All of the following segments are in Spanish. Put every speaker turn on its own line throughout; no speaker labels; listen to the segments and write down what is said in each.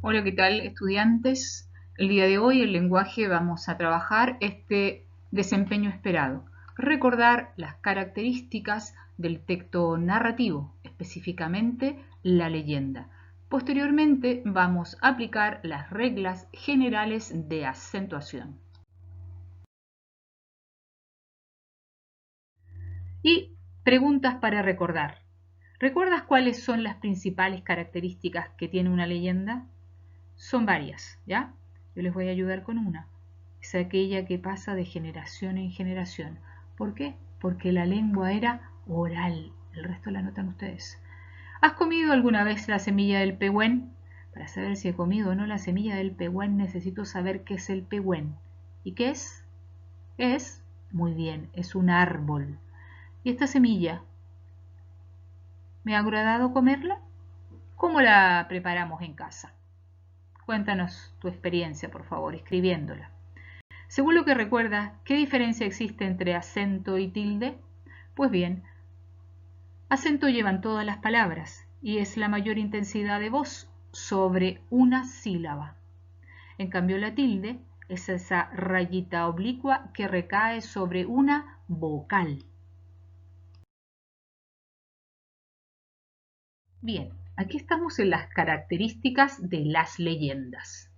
Hola, ¿qué tal, estudiantes? El día de hoy el lenguaje vamos a trabajar este desempeño esperado. Recordar las características del texto narrativo, específicamente la leyenda. Posteriormente vamos a aplicar las reglas generales de acentuación. Y preguntas para recordar. ¿Recuerdas cuáles son las principales características que tiene una leyenda? Son varias, ¿ya? Yo les voy a ayudar con una. Es aquella que pasa de generación en generación. ¿Por qué? Porque la lengua era oral. El resto la anotan ustedes. ¿Has comido alguna vez la semilla del pehuen? Para saber si he comido o no la semilla del pehuen necesito saber qué es el pehuen. ¿Y qué es? Es, muy bien, es un árbol. ¿Y esta semilla? ¿Me ha agradado comerla? ¿Cómo la preparamos en casa? Cuéntanos tu experiencia, por favor, escribiéndola. Según lo que recuerdas, ¿qué diferencia existe entre acento y tilde? Pues bien, acento llevan todas las palabras y es la mayor intensidad de voz sobre una sílaba. En cambio, la tilde es esa rayita oblicua que recae sobre una vocal. Bien, aquí estamos en las características de las leyendas.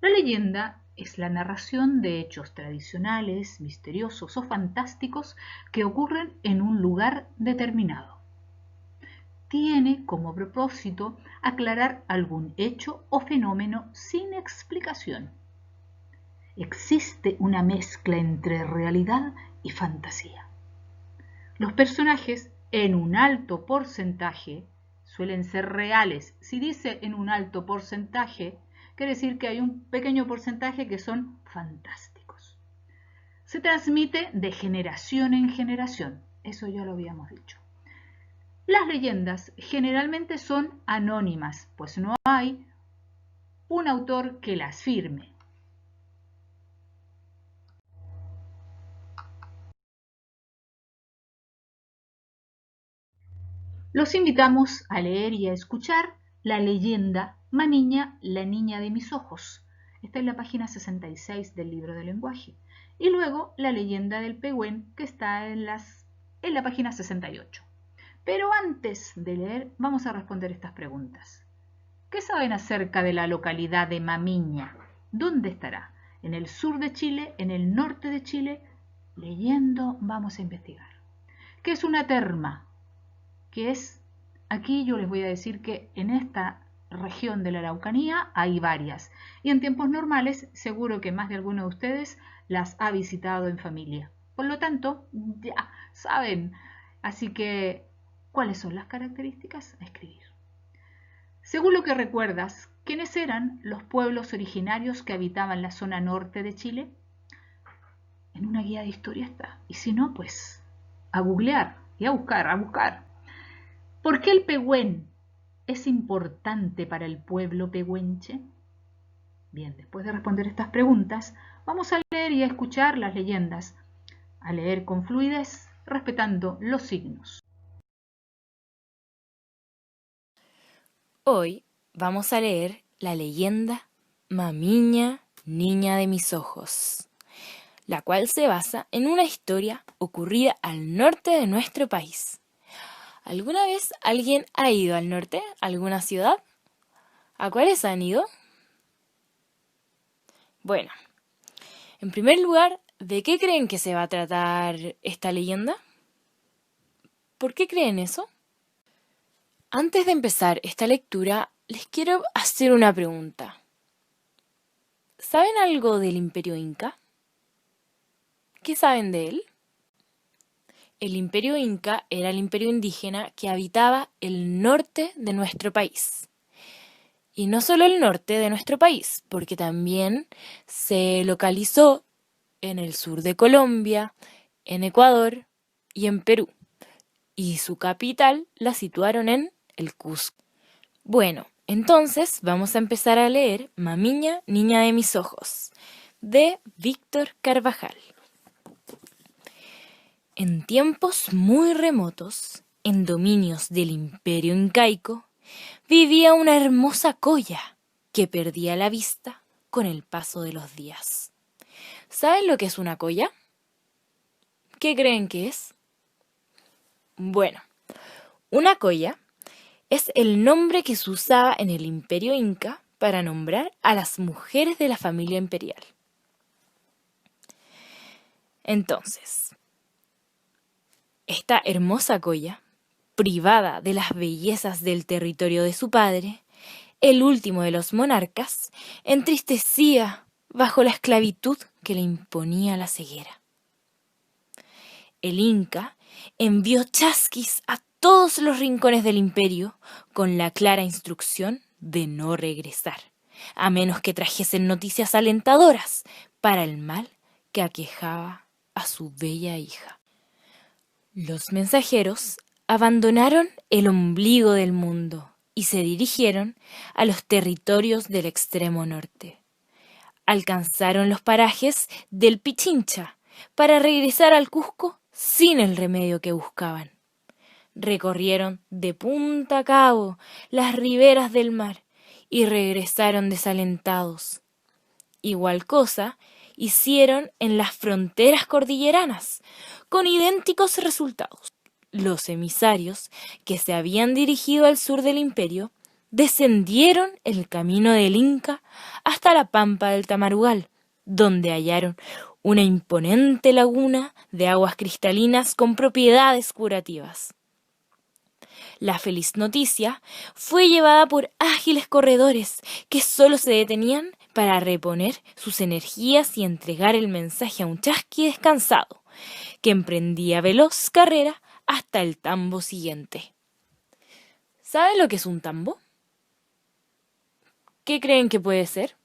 La leyenda es la narración de hechos tradicionales, misteriosos o fantásticos que ocurren en un lugar determinado. Tiene como propósito aclarar algún hecho o fenómeno sin explicación. Existe una mezcla entre realidad y fantasía. Los personajes, en un alto porcentaje, suelen ser reales. Si dice en un alto porcentaje, quiere decir que hay un pequeño porcentaje que son fantásticos. Se transmite de generación en generación, eso ya lo habíamos dicho. Las leyendas generalmente son anónimas, pues no hay un autor que las firme. Los invitamos a leer y a escuchar la leyenda Maniña, la niña de mis ojos. Está en la página 66 del libro de lenguaje. Y luego la leyenda del pehuen, que está en la página 68. Pero antes de leer, vamos a responder estas preguntas. ¿Qué saben acerca de la localidad de Mamiña? ¿Dónde estará? ¿En el sur de Chile? ¿En el norte de Chile? Leyendo vamos a investigar. ¿Qué es una terma? Que es, aquí yo les voy a decir que en esta región de la Araucanía hay varias y en tiempos normales seguro que más de alguno de ustedes las ha visitado en familia. Por lo tanto, ya saben. Así que, ¿cuáles son las características a escribir? Según lo que recuerdas, ¿quiénes eran los pueblos originarios que habitaban la zona norte de Chile? En una guía de historia está. Y si no, pues a googlear y a buscar, a buscar. ¿Por qué el pehuen es importante para el pueblo pehuenche? Bien, después de responder estas preguntas, vamos a leer y a escuchar las leyendas, a leer con fluidez, respetando los signos.
Hoy vamos a leer la leyenda Mamiña, niña de mis ojos, la cual se basa en una historia ocurrida al norte de nuestro país. ¿Alguna vez alguien ha ido al norte? ¿Alguna ciudad? ¿A cuáles han ido? Bueno, en primer lugar, ¿de qué creen que se va a tratar esta leyenda? ¿Por qué creen eso? Antes de empezar esta lectura, les quiero hacer una pregunta. ¿Saben algo del Imperio Inca? ¿Qué saben de él? El Imperio Inca era el imperio indígena que habitaba el norte de nuestro país. Y no solo el norte de nuestro país, porque también se localizó en el sur de Colombia, en Ecuador y en Perú. Y su capital la situaron en el Cusco. Bueno, entonces vamos a empezar a leer Mamiña, niña de mis ojos, de Víctor Carvajal. En tiempos muy remotos, en dominios del Imperio Incaico, vivía una hermosa colla, que perdía la vista con el paso de los días. ¿Saben lo que es una colla? ¿Qué creen que es? Bueno, una colla es el nombre que se usaba en el Imperio Inca para nombrar a las mujeres de la familia imperial. Entonces, esta hermosa colla, privada de las bellezas del territorio de su padre, el último de los monarcas, entristecía bajo la esclavitud que le imponía la ceguera. El Inca envió chasquis a todos los rincones del imperio con la clara instrucción de no regresar, a menos que trajesen noticias alentadoras para el mal que aquejaba a su bella hija. Los mensajeros abandonaron el ombligo del mundo y se dirigieron a los territorios del extremo norte. Alcanzaron los parajes del Pichincha para regresar al Cusco sin el remedio que buscaban. Recorrieron de punta a cabo las riberas del mar y regresaron desalentados. Igual cosa hicieron en las fronteras cordilleranas, con idénticos resultados. Los emisarios que se habían dirigido al sur del imperio descendieron el camino del Inca hasta la pampa del Tamarugal, donde hallaron una imponente laguna de aguas cristalinas con propiedades curativas. La feliz noticia fue llevada por ágiles corredores que solo se detenían para reponer sus energías y entregar el mensaje a un chasqui descansado, que emprendía veloz carrera hasta el tambo siguiente. ¿Saben lo que es un tambo? ¿Qué creen que puede ser?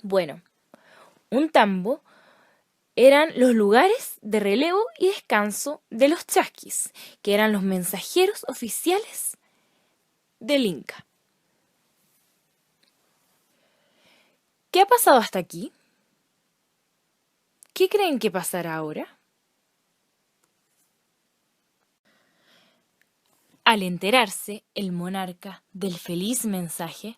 Bueno, un tambo eran los lugares de relevo y descanso de los chasquis, que eran los mensajeros oficiales del Inca. ¿Qué ha pasado hasta aquí? ¿Qué creen que pasará ahora? Al enterarse el monarca del feliz mensaje,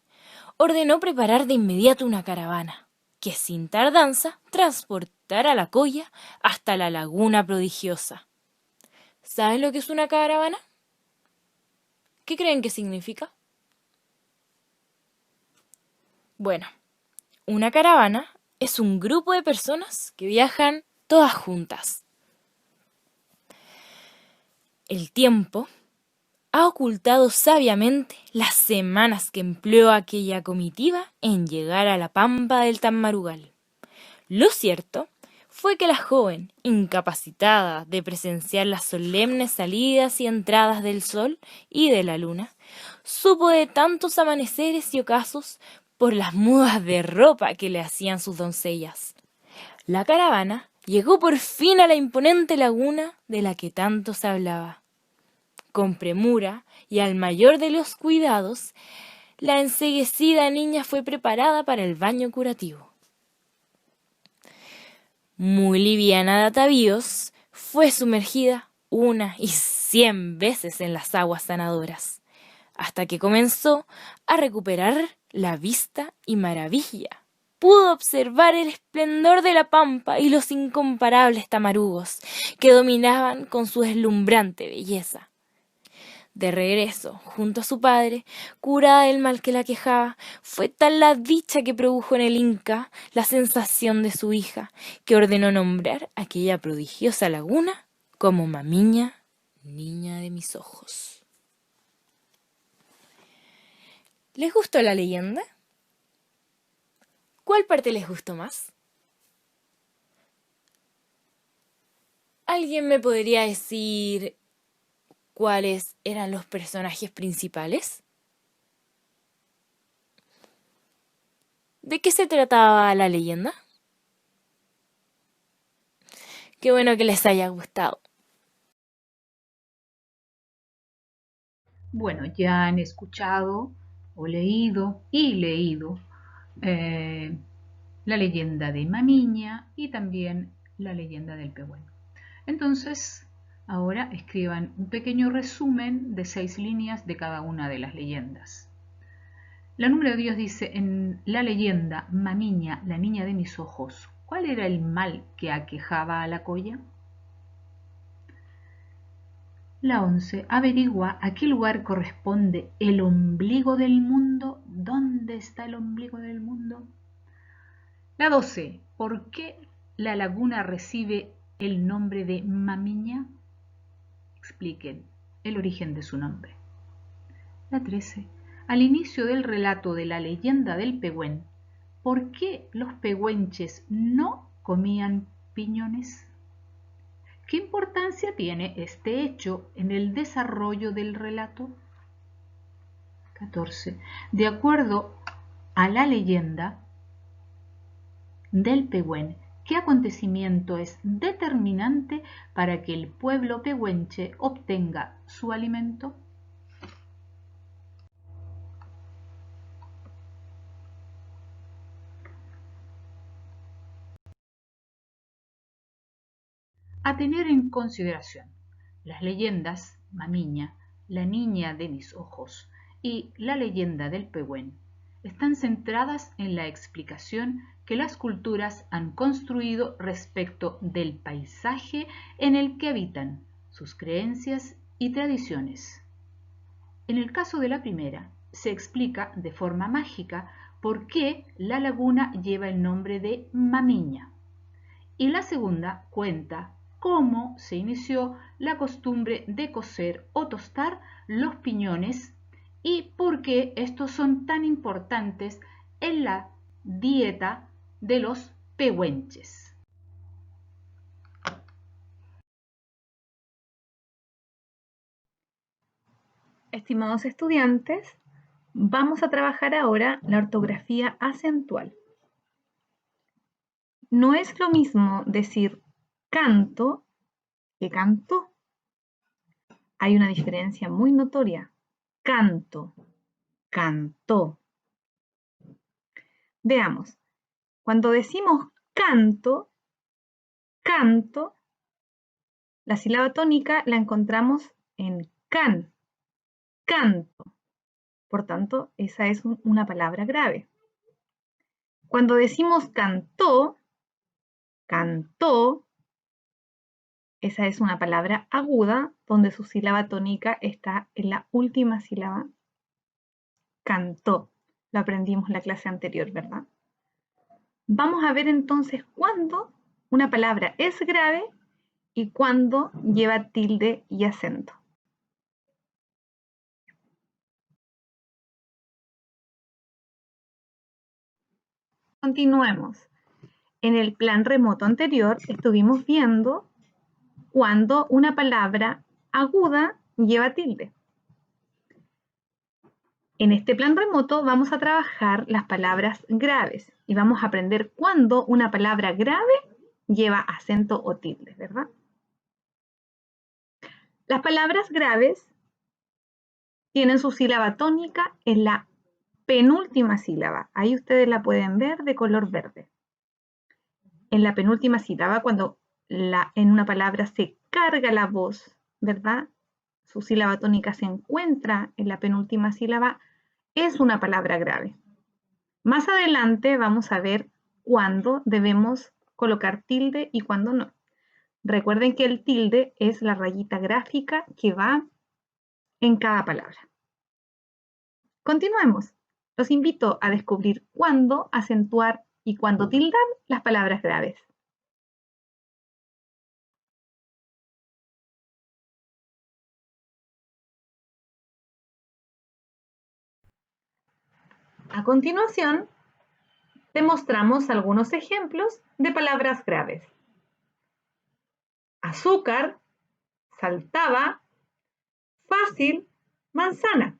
ordenó preparar de inmediato una caravana, que sin tardanza transportara la colla hasta la laguna prodigiosa. ¿Saben lo que es una caravana? ¿Qué creen que significa? Bueno, una caravana es un grupo de personas que viajan todas juntas. El tiempo ha ocultado sabiamente las semanas que empleó aquella comitiva en llegar a la pampa del Tamarugal. Lo cierto fue que la joven, incapacitada de presenciar las solemnes salidas y entradas del sol y de la luna, supo de tantos amaneceres y ocasos por las mudas de ropa que le hacían sus doncellas. La caravana llegó por fin a la imponente laguna de la que tanto se hablaba. Con premura y al mayor de los cuidados, la enceguecida niña fue preparada para el baño curativo. Muy liviana de atavíos, fue sumergida 1 y 100 veces en las aguas sanadoras, hasta que comenzó a recuperar la vista y maravilla. Pudo observar el esplendor de la pampa y los incomparables tamarugos que dominaban con su deslumbrante belleza. De regreso, junto a su padre, curada del mal que la aquejaba, fue tal la dicha que produjo en el Inca la sensación de su hija, que ordenó nombrar aquella prodigiosa laguna como Mamiña, niña de mis ojos. ¿Les gustó la leyenda? ¿Cuál parte les gustó más? ¿Alguien me podría decir cuáles eran los personajes principales? ¿De qué se trataba la leyenda? Qué bueno que les haya gustado.
Bueno, ya han escuchado o leído la leyenda de Mamiña y también la leyenda del Pehuen. Entonces, ahora escriban un pequeño resumen de 6 líneas de cada una de las leyendas. La número 10 dice, en la leyenda, Mamiña, la niña de mis ojos, ¿cuál era el mal que aquejaba a la colla? La 11, averigua a qué lugar corresponde el ombligo del mundo. ¿Dónde está el ombligo del mundo? La 12, ¿por qué la laguna recibe el nombre de Mamiña? Expliquen el origen de su nombre. La 13, al inicio del relato de la leyenda del pehuen, ¿por qué los pehuenches no comían piñones? ¿Qué importancia tiene este hecho en el desarrollo del relato? 14. De acuerdo a la leyenda del pehuen, ¿qué acontecimiento es determinante para que el pueblo pehuenche obtenga su alimento? A tener en consideración las leyendas Mamiña, la niña de mis ojos y la leyenda del pehuen están centradas en la explicación que las culturas han construido respecto del paisaje en el que habitan, sus creencias y tradiciones. En el caso de la primera, se explica de forma mágica por qué la laguna lleva el nombre de Mamiña, y la segunda cuenta cómo se inició la costumbre de cocer o tostar los piñones y por qué estos son tan importantes en la dieta de los pehuenches.
Estimados estudiantes, vamos a trabajar ahora la ortografía acentual. No es lo mismo decir canto que cantó. Hay una diferencia muy notoria. Canto, cantó. Veamos, cuando decimos canto, canto, la sílaba tónica la encontramos en can, canto. Por tanto, esa es una palabra grave. Cuando decimos cantó, cantó, esa es una palabra aguda donde su sílaba tónica está en la última sílaba. Cantó. Lo aprendimos en la clase anterior, ¿verdad? Vamos a ver entonces cuándo una palabra es grave y cuándo lleva tilde y acento. Continuemos. En el plan remoto anterior estuvimos viendo cuando una palabra aguda lleva tilde. En este plan remoto vamos a trabajar las palabras graves y vamos a aprender cuándo una palabra grave lleva acento o tilde, ¿verdad? Las palabras graves tienen su sílaba tónica en la penúltima sílaba. Ahí ustedes la pueden ver de color verde. En la penúltima sílaba, cuando en una palabra se carga la voz, ¿verdad? Su sílaba tónica se encuentra en la penúltima sílaba, es una palabra grave. Más adelante vamos a ver cuándo debemos colocar tilde y cuándo no. Recuerden que el tilde es la rayita gráfica que va en cada palabra. Continuemos. Los invito a descubrir cuándo acentuar y cuándo tildar las palabras graves. A continuación, te mostramos algunos ejemplos de palabras graves. Azúcar, saltaba, fácil, manzana.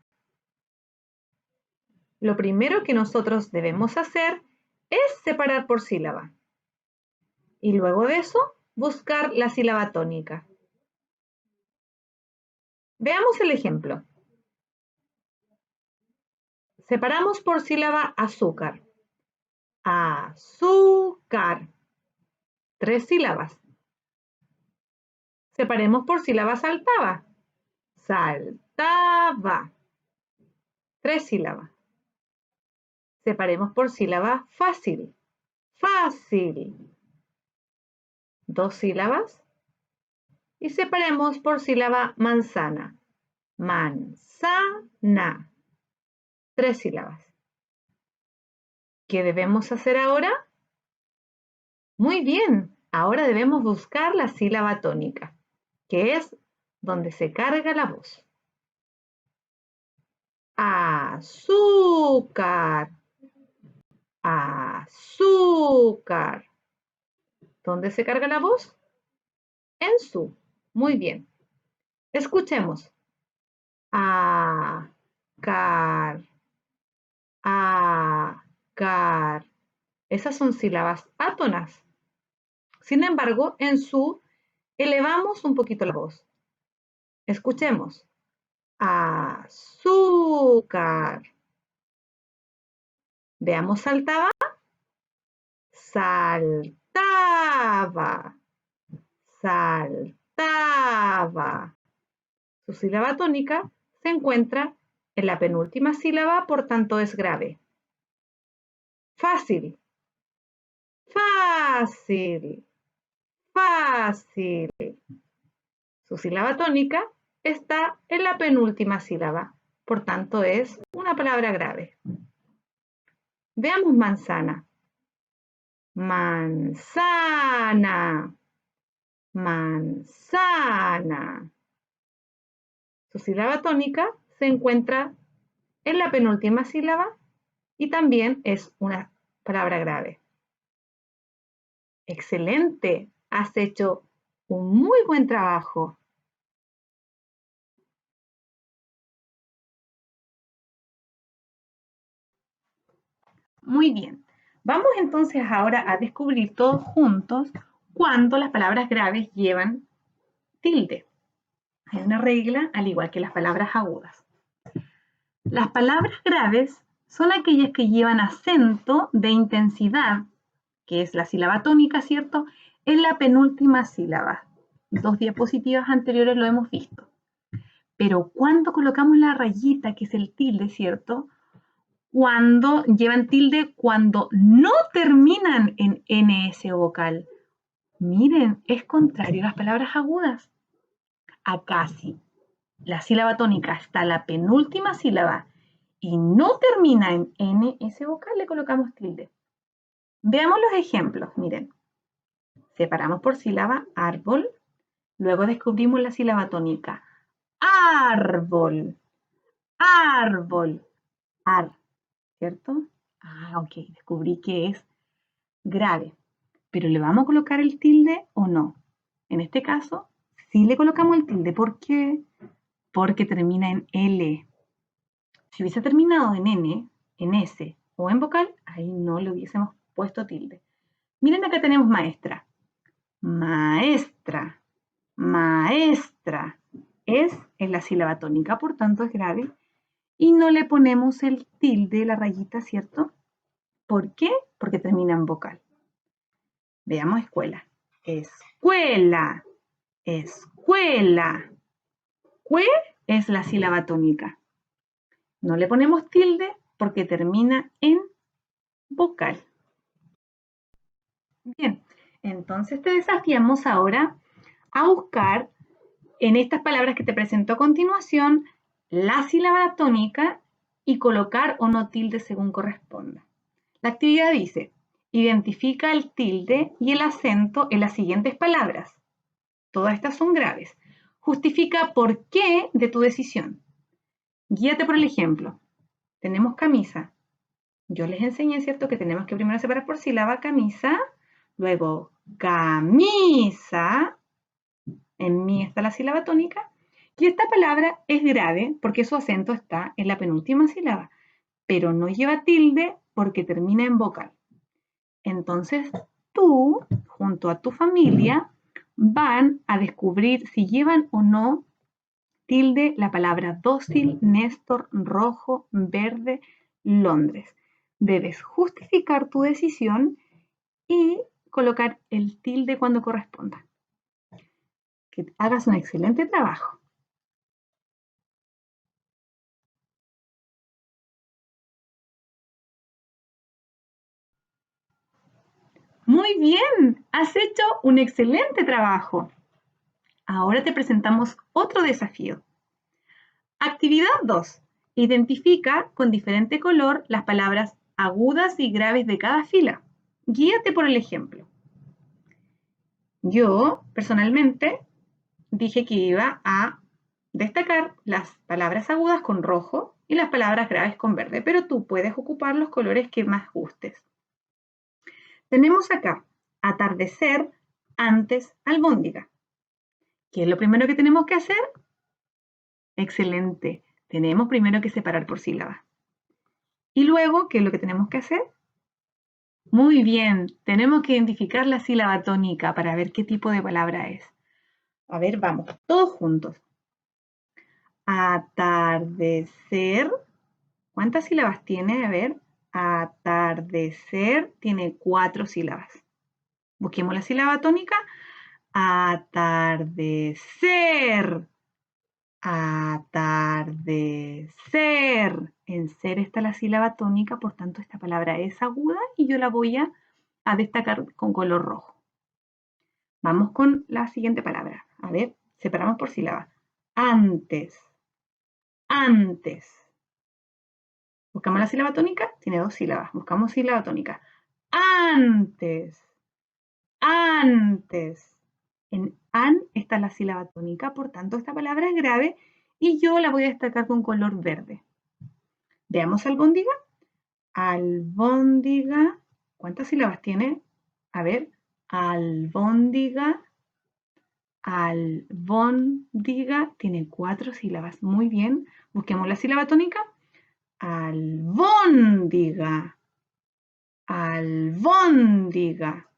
Lo primero que nosotros debemos hacer es separar por sílaba. Y luego de eso, buscar la sílaba tónica. Veamos el ejemplo. Separamos por sílaba azúcar. Azúcar. 3 sílabas. Separemos por sílaba saltaba. Saltaba. 3 sílabas. Separemos por sílaba fácil. Fácil. 2 sílabas. Y separemos por sílaba manzana. Manzana. 3 sílabas. ¿Qué debemos hacer ahora? Muy bien, ahora debemos buscar la sílaba tónica, que es donde se carga la voz. Azúcar. Azúcar. ¿Dónde se carga la voz? En su. Muy bien. Escuchemos. A-car. A-car. Esas son sílabas átonas. Sin embargo, en su elevamos un poquito la voz. Escuchemos. Azúcar. Veamos, saltaba. Saltaba. Saltaba. Su sílaba tónica se encuentra en la penúltima sílaba, por tanto es grave. Fácil. Fácil. Fácil. Su sílaba tónica está en la penúltima sílaba, por tanto es una palabra grave. Veamos manzana. Manzana. Manzana. Su sílaba tónica se encuentra en la penúltima sílaba y también es una palabra grave. Excelente, has hecho un muy buen trabajo. Muy bien, vamos entonces ahora a descubrir todos juntos cuándo las palabras graves llevan tilde. Hay una regla, al igual que las palabras agudas. Las palabras graves son aquellas que llevan acento de intensidad, que es la sílaba tónica, ¿cierto?, en la penúltima sílaba. 2 diapositivas anteriores lo hemos visto. Pero cuando colocamos la rayita, que es el tilde, ¿cierto?, cuando llevan tilde, cuando no terminan en NS vocal. Miren, es contrario a las palabras agudas. Acá sí, la sílaba tónica está la penúltima sílaba y no termina en NS vocal, le colocamos tilde. Veamos los ejemplos, miren. Separamos por sílaba árbol, luego descubrimos la sílaba tónica. Árbol, árbol, ar, ¿cierto? Ok, descubrí que es grave. Pero ¿le vamos a colocar el tilde o no? En este caso, sí le colocamos el tilde. ¿Por qué? Porque termina en L. Si hubiese terminado en N, en S o en vocal, ahí no le hubiésemos puesto tilde. Miren, acá tenemos maestra. Maestra, maestra. Es en la sílaba tónica, por tanto es grave. Y no le ponemos el tilde, la rayita, ¿cierto? ¿Por qué? Porque termina en vocal. Veamos escuela. Escuela, escuela. Cue es la sílaba tónica. No le ponemos tilde porque termina en vocal. Bien, entonces te desafiamos ahora a buscar en estas palabras que te presento a continuación la sílaba tónica y colocar o no tilde según corresponda. La actividad dice, identifica el tilde y el acento en las siguientes palabras. Todas estas son graves. Justifica por qué de tu decisión. Guíate por el ejemplo. Tenemos camisa. Yo les enseñé, ¿cierto?, que tenemos que primero separar por sílaba camisa, luego camisa, en mí está la sílaba tónica, y esta palabra es grave porque su acento está en la penúltima sílaba, pero no lleva tilde porque termina en vocal. Entonces, tú, junto a tu familia, van a descubrir si llevan o no tilde la palabra dócil, Néstor, rojo, verde, Londres. Debes justificar tu decisión y colocar el tilde cuando corresponda. Que hagas un excelente trabajo. Muy bien, has hecho un excelente trabajo. Ahora te presentamos otro desafío. Actividad 2. Identifica con diferente color las palabras agudas y graves de cada fila. Guíate por el ejemplo. Yo, personalmente, dije que iba a destacar las palabras agudas con rojo y las palabras graves con verde, pero tú puedes ocupar los colores que más gustes. Tenemos acá atardecer, antes albóndiga. ¿Qué es lo primero que tenemos que hacer? Excelente. Tenemos primero que separar por sílaba. Y luego, ¿qué es lo que tenemos que hacer? Muy bien, tenemos que identificar la sílaba tónica para ver qué tipo de palabra es. A ver, vamos, todos juntos. Atardecer. ¿Cuántas sílabas tiene? A ver, atardecer tiene 4 sílabas. Busquemos la sílaba tónica. Atardecer. Atardecer. En ser está la sílaba tónica, por tanto esta palabra es aguda y yo la voy a destacar con color rojo. Vamos con la siguiente palabra. A ver, separamos por sílaba. Antes. Antes. Buscamos la sílaba tónica, tiene 2 sílabas. Buscamos sílaba tónica. Antes. Antes. En an está la sílaba tónica, por tanto esta palabra es grave y yo la voy a destacar con color verde. Veamos albóndiga. Albóndiga. ¿Cuántas sílabas tiene? A ver, albóndiga. Albóndiga tiene 4 sílabas. Muy bien. Busquemos la sílaba tónica. Albóndiga. Albóndiga.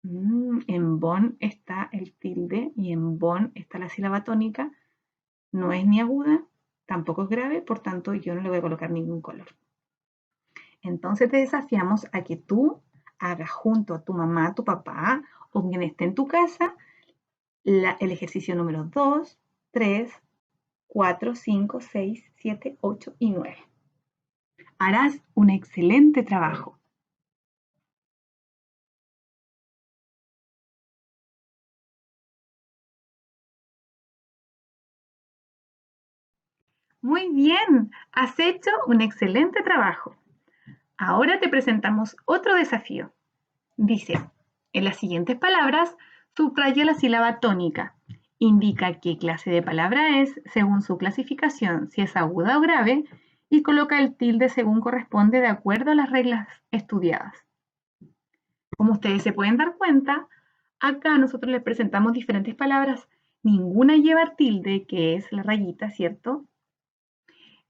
En bon está el tilde y en bon está la sílaba tónica. No es ni aguda, tampoco es grave, por tanto yo no le voy a colocar ningún color. Entonces te desafiamos a que tú hagas junto a tu mamá, tu papá o quien esté en tu casa el ejercicio número 2, 3, 4, 5, 6, 7, 8 y 9. Harás un excelente trabajo. Muy bien, has hecho un excelente trabajo. Ahora te presentamos otro desafío. Dice, en las siguientes palabras, subraya la sílaba tónica. Indica qué clase de palabra es según su clasificación, si es aguda o grave, y coloca el tilde según corresponde de acuerdo a las reglas estudiadas. Como ustedes se pueden dar cuenta, acá nosotros les presentamos diferentes palabras. Ninguna lleva tilde, que es la rayita, ¿cierto?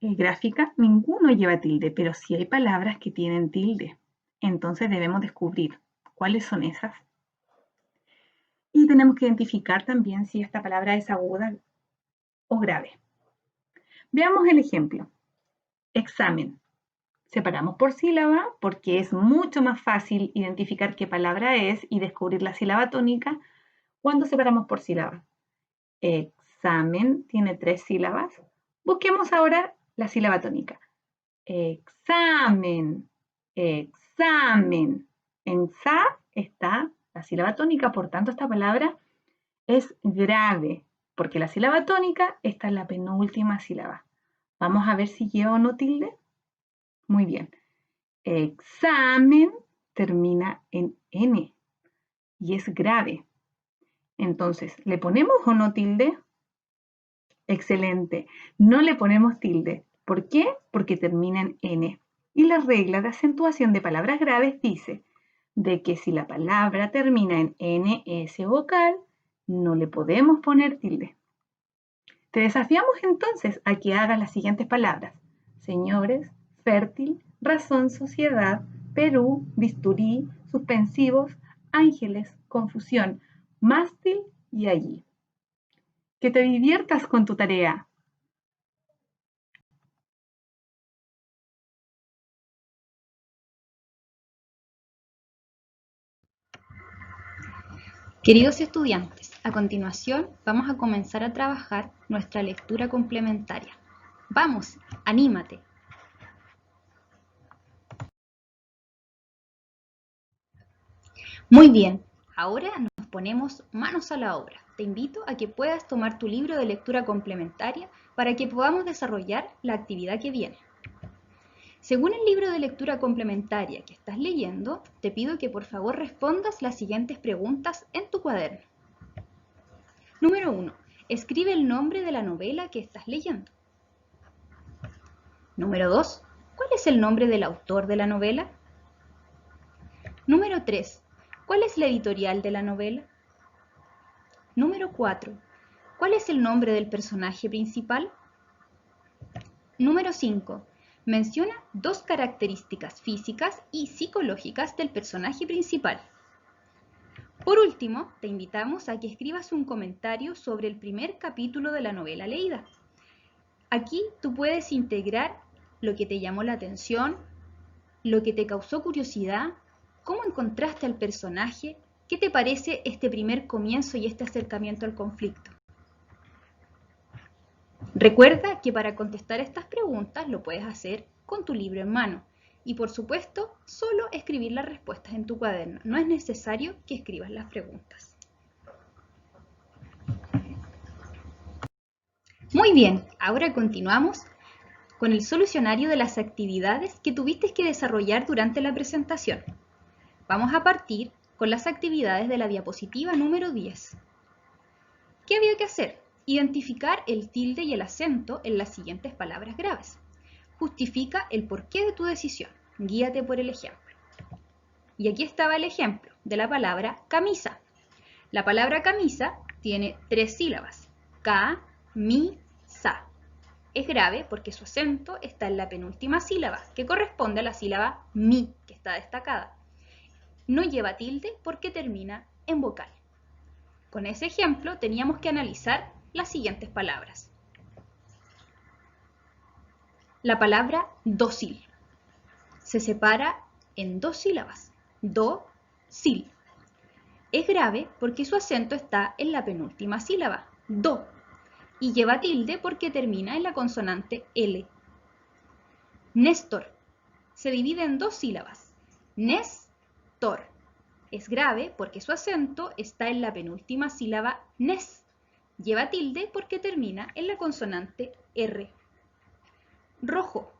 Gráfica, ninguno lleva tilde, pero sí hay palabras que tienen tilde. Entonces debemos descubrir cuáles son esas. Y tenemos que identificar también si esta palabra es aguda o grave. Veamos el ejemplo. Examen. Separamos por sílaba porque es mucho más fácil identificar qué palabra es y descubrir la sílaba tónica cuando separamos por sílaba. Examen tiene 3 sílabas. Busquemos ahora la sílaba tónica. Examen, examen. En sa está la sílaba tónica, por tanto esta palabra es grave, porque la sílaba tónica está en la penúltima sílaba. Vamos a ver si lleva o no tilde. Muy bien. Examen termina en N y es grave. Entonces, ¿le ponemos o no tilde? Excelente. No le ponemos tilde. ¿Por qué? Porque termina en N. Y la regla de acentuación de palabras graves dice de que si la palabra termina en NS vocal, no le podemos poner tilde. Te desafiamos entonces a que hagas las siguientes palabras. Señores, fértil, razón, sociedad, Perú, bisturí, suspensivos, ángeles, confusión, mástil y allí. Que te diviertas con tu tarea.
Queridos estudiantes, a continuación vamos a comenzar a trabajar nuestra lectura complementaria. ¡Vamos! ¡Anímate! Muy bien, ahora nos ponemos manos a la obra. Te invito a que puedas tomar tu libro de lectura complementaria para que podamos desarrollar la actividad que viene. Según el libro de lectura complementaria que estás leyendo, te pido que por favor respondas las siguientes preguntas en tu cuaderno. Número 1. Escribe el nombre de la novela que estás leyendo. Número 2. ¿Cuál es el nombre del autor de la novela? Número 3. ¿Cuál es la editorial de la novela? Número 4. ¿Cuál es el nombre del personaje principal? Número 5. Menciona 2 características físicas y psicológicas del personaje principal. Por último, te invitamos a que escribas un comentario sobre el primer capítulo de la novela leída. Aquí tú puedes integrar lo que te llamó la atención, lo que te causó curiosidad, cómo encontraste al personaje, qué te parece este primer comienzo y este acercamiento al conflicto. Recuerda que para contestar estas preguntas lo puedes hacer con tu libro en mano y por supuesto solo escribir las respuestas en tu cuaderno. No es necesario que escribas las preguntas. Muy bien, ahora continuamos con el solucionario de las actividades que tuviste que desarrollar durante la presentación. Vamos a partir con las actividades de la diapositiva número 10. ¿Qué había que hacer? Identificar el tilde y el acento en las siguientes palabras graves. Justifica el porqué de tu decisión. Guíate por el ejemplo. Y aquí estaba el ejemplo de la palabra camisa. La palabra camisa tiene 3 sílabas. Ca-mi-sa. Es grave porque su acento está en la penúltima sílaba, que corresponde a la sílaba mi, que está destacada. No lleva tilde porque termina en vocal. Con ese ejemplo teníamos que analizar las siguientes palabras. La palabra dócil se separa en 2 sílabas. Do-sil. Es grave porque su acento está en la penúltima sílaba, do, y lleva tilde porque termina en la consonante L. Néstor se divide en 2 sílabas. Nes-tor. Es grave porque su acento está en la penúltima sílaba nes. Lleva tilde porque termina en la consonante R. Rojo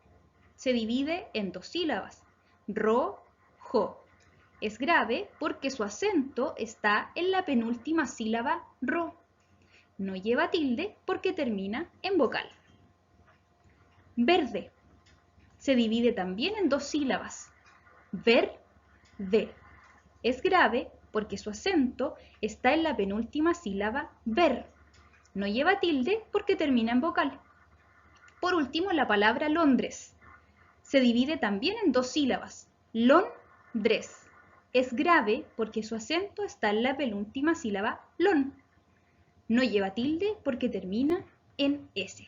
se divide en 2 sílabas. Ro-jo. Es grave porque su acento está en la penúltima sílaba ro. No lleva tilde porque termina en vocal. Verde se divide también en 2 sílabas. Ver-de. Es grave porque su acento está en la penúltima sílaba ver. No lleva tilde porque termina en vocal. Por último, la palabra Londres se divide también en 2 sílabas. Londres. Es grave porque su acento está en la penúltima sílaba lon. No lleva tilde porque termina en S.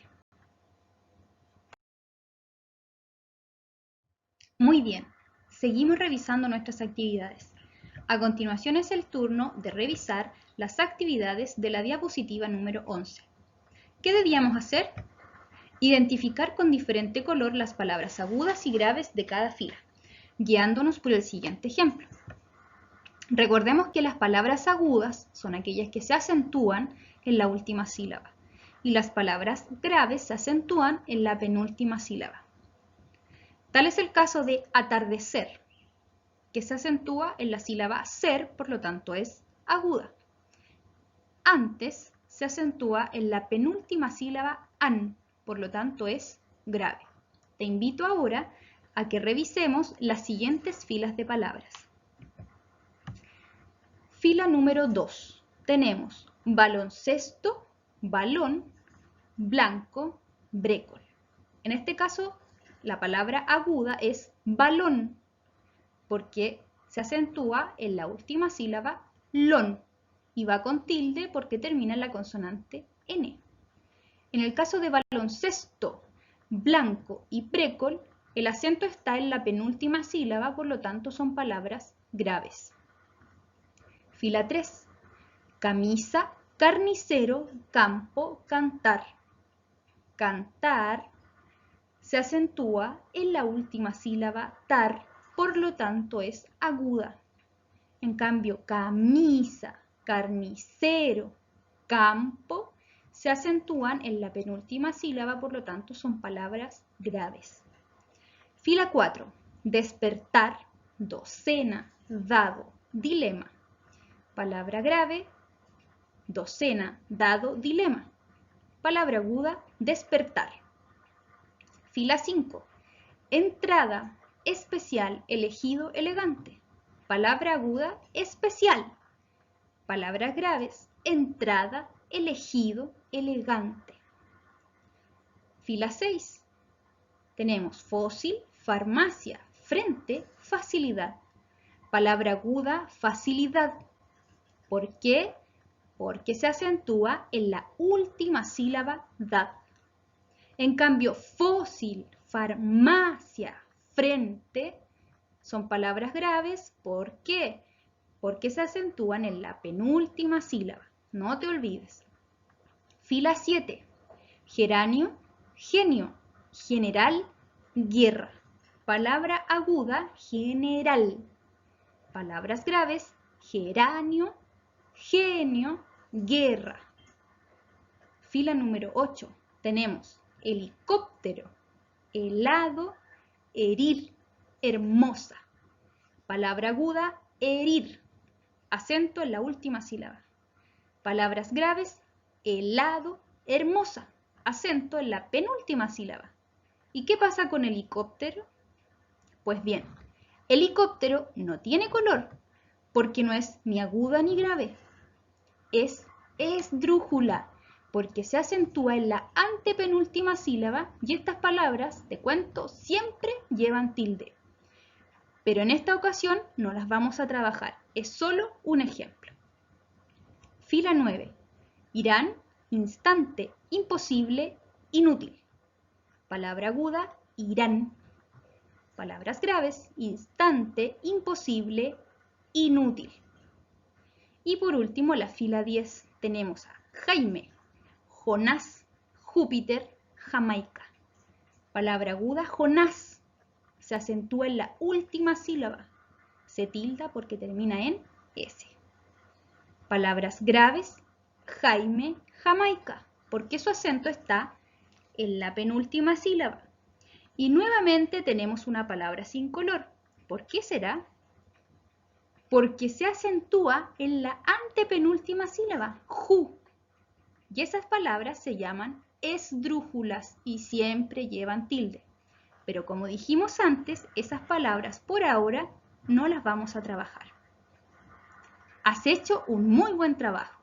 Muy bien, seguimos revisando nuestras actividades. A continuación es el turno de revisar las actividades de la diapositiva número 11. ¿Qué debíamos hacer? Identificar con diferente color las palabras agudas y graves de cada fila, guiándonos por el siguiente ejemplo. Recordemos que las palabras agudas son aquellas que se acentúan en la última sílaba y las palabras graves se acentúan en la penúltima sílaba. Tal es el caso de atardecer, que se acentúa en la sílaba ser, por lo tanto es aguda. Antes se acentúa en la penúltima sílaba an, por lo tanto es grave. Te invito ahora a que revisemos las siguientes filas de palabras. Fila número 2. Tenemos baloncesto, balón, blanco, brécol. En este caso, la palabra aguda es balón, porque se acentúa en la última sílaba lon y va con tilde porque termina en la consonante N. En el caso de baloncesto, blanco y brécol, el acento está en la penúltima sílaba, por lo tanto son palabras graves. Fila 3. Camisa, carnicero, campo, cantar. Cantar se acentúa en la última sílaba tar, por lo tanto es aguda. En cambio, camisa, carnicero, campo, se acentúan en la penúltima sílaba, por lo tanto son palabras graves. Fila 4. Despertar, docena, dado, dilema. Palabra grave, docena, dado, dilema. Palabra aguda, despertar. Fila 5. Entrada, especial, elegido, elegante. Palabra aguda, especial. Palabras graves, entrada, elegido, elegante. Fila 6. Tenemos fósil, farmacia, frente, facilidad. Palabra aguda, facilidad. ¿Por qué? Porque se acentúa en la última sílaba dad. En cambio, fósil, farmacia, frente son palabras graves. ¿Por qué? Porque se acentúan en la penúltima sílaba. No te olvides. Fila 7. Geranio, genio, general, guerra. Palabra aguda, general. Palabras graves, geranio, genio, guerra. Fila número 8. Tenemos helicóptero, helado, herir, hermosa. Palabra aguda, herir. Acento en la última sílaba. Palabras graves, helado, hermosa. Acento en la penúltima sílaba. ¿Y qué pasa con helicóptero? Pues bien, helicóptero no tiene color porque no es ni aguda ni grave. Es esdrújula porque se acentúa en la antepenúltima sílaba y estas palabras, te cuento, siempre llevan tilde. Pero en esta ocasión no las vamos a trabajar, es solo un ejemplo. Fila 9. Irán, instante, imposible, inútil. Palabra aguda, irán. Palabras graves, instante, imposible, inútil. Y por último, la fila 10, tenemos a Jaime, Jonás, Júpiter, Jamaica. Palabra aguda, Jonás. Se acentúa en la última sílaba. Se tilda porque termina en S. Palabras graves, Jaime, Jamaica, porque su acento está en la penúltima sílaba. Y nuevamente tenemos una palabra sin color. ¿Por qué será? Porque se acentúa en la antepenúltima sílaba, ju. Y esas palabras se llaman esdrújulas y siempre llevan tilde. Pero como dijimos antes, esas palabras por ahora no las vamos a trabajar. Has hecho un muy buen trabajo.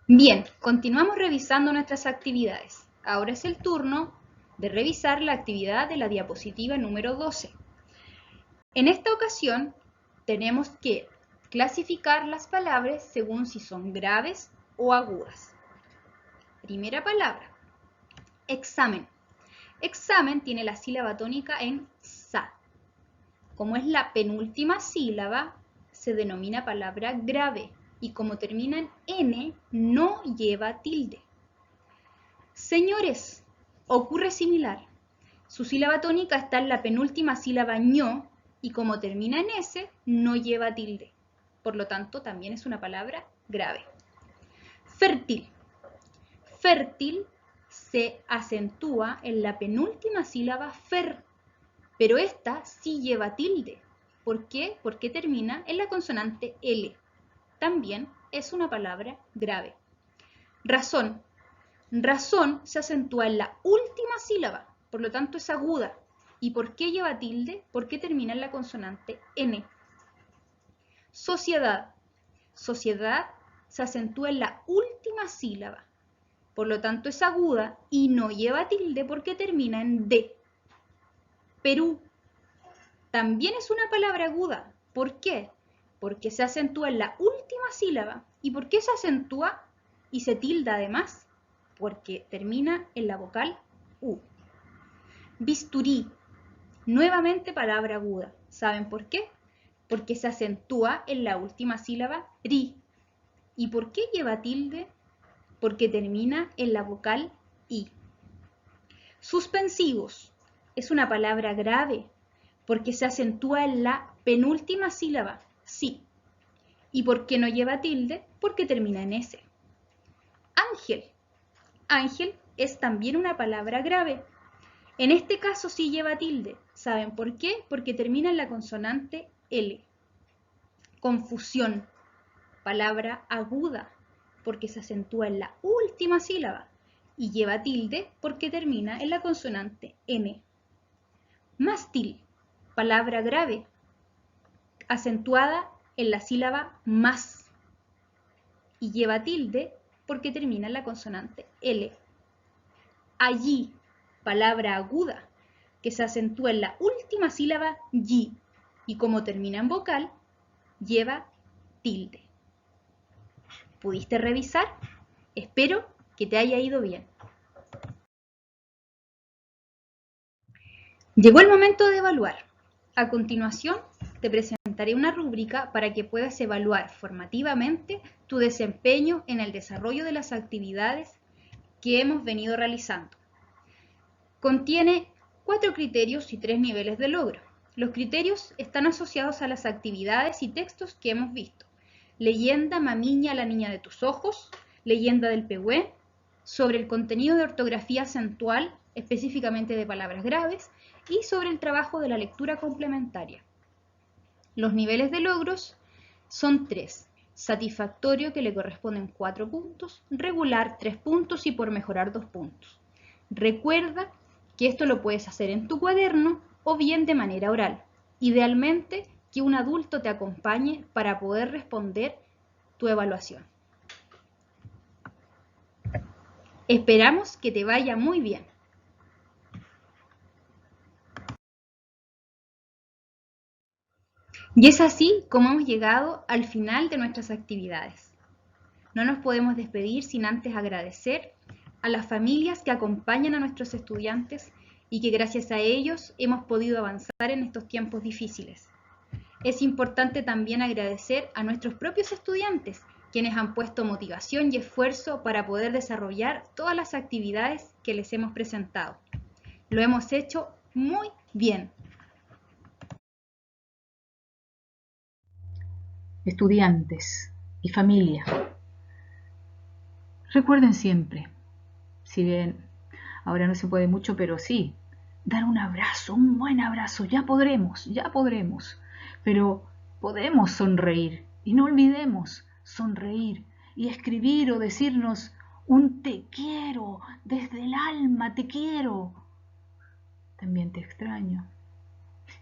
Bien, continuamos revisando nuestras actividades. Ahora es el turno de revisar la actividad de la diapositiva número 12. En esta ocasión tenemos que clasificar las palabras según si son graves o agudas. Primera palabra, examen. Examen tiene la sílaba tónica en sa. Como es la penúltima sílaba, se denomina palabra grave y como termina en n, no lleva tilde. Señores, ocurre similar. Su sílaba tónica está en la penúltima sílaba ño y como termina en s, no lleva tilde. Por lo tanto, también es una palabra grave. Fértil. Fértil se acentúa en la penúltima sílaba fer, pero esta sí lleva tilde. ¿Por qué? Porque termina en la consonante L. También es una palabra grave. Razón. Razón se acentúa en la última sílaba, por lo tanto es aguda. ¿Y por qué lleva tilde? Porque termina en la consonante N. Sociedad. Sociedad se acentúa en la última sílaba, por lo tanto es aguda y no lleva tilde porque termina en D. Perú. También es una palabra aguda. ¿Por qué? Porque se acentúa en la última sílaba. ¿Y por qué se acentúa y se tilda además? Porque termina en la vocal U. Bisturí. Nuevamente palabra aguda. ¿Saben por qué? Porque se acentúa en la última sílaba ri. ¿Y por qué lleva tilde? Porque termina en la vocal I. Suspensivos. Es una palabra grave. porque se acentúa en la penúltima sílaba, sí. ¿Y por qué no lleva tilde? Porque termina en S. Ángel. Ángel es también una palabra grave. En este caso sí lleva tilde. ¿Saben por qué? Porque termina en la consonante L. Confusión. Palabra aguda, porque se acentúa en la última sílaba. Y lleva tilde porque termina en la consonante N. Mástil. Palabra grave, acentuada en la sílaba más. Y lleva tilde porque termina en la consonante L. Allí, palabra aguda, que se acentúa en la última sílaba y, y como termina en vocal, lleva tilde. ¿Pudiste revisar? Espero que te haya ido bien. Llegó el momento de evaluar. A continuación, te presentaré una rúbrica para que puedas evaluar formativamente tu desempeño en el desarrollo de las actividades que hemos venido realizando. Contiene 4 criterios y 3 niveles de logro. Los criterios están asociados a las actividades y textos que hemos visto. Leyenda Mamiña, la niña de tus ojos, leyenda del Pehuen, sobre el contenido de ortografía acentual, específicamente de palabras graves, y sobre el trabajo de la lectura complementaria. Los niveles de logros son 3. Satisfactorio, que le corresponden 4 puntos, regular 3 puntos y por mejorar 2 puntos. Recuerda que esto lo puedes hacer en tu cuaderno o bien de manera oral. Idealmente que un adulto te acompañe para poder responder tu evaluación. Esperamos que te vaya muy bien. Y es así como hemos llegado al final de nuestras actividades. No nos podemos despedir sin antes agradecer a las familias que acompañan a nuestros estudiantes y que gracias a ellos hemos podido avanzar en estos tiempos difíciles. Es importante también agradecer a nuestros propios estudiantes, quienes han puesto motivación y esfuerzo para poder desarrollar todas las actividades que les hemos presentado. Lo hemos hecho muy bien.
Estudiantes y familia, recuerden siempre, si bien ahora no se puede mucho, pero sí, dar un abrazo, un buen abrazo, ya podremos, pero podemos sonreír y no olvidemos sonreír y escribir o decirnos un te quiero, desde el alma te quiero. También te extraño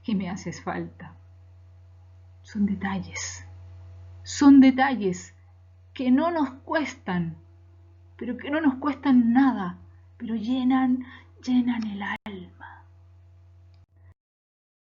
y me haces falta. Son detalles que no nos cuestan, pero que no nos cuestan nada, pero llenan el alma.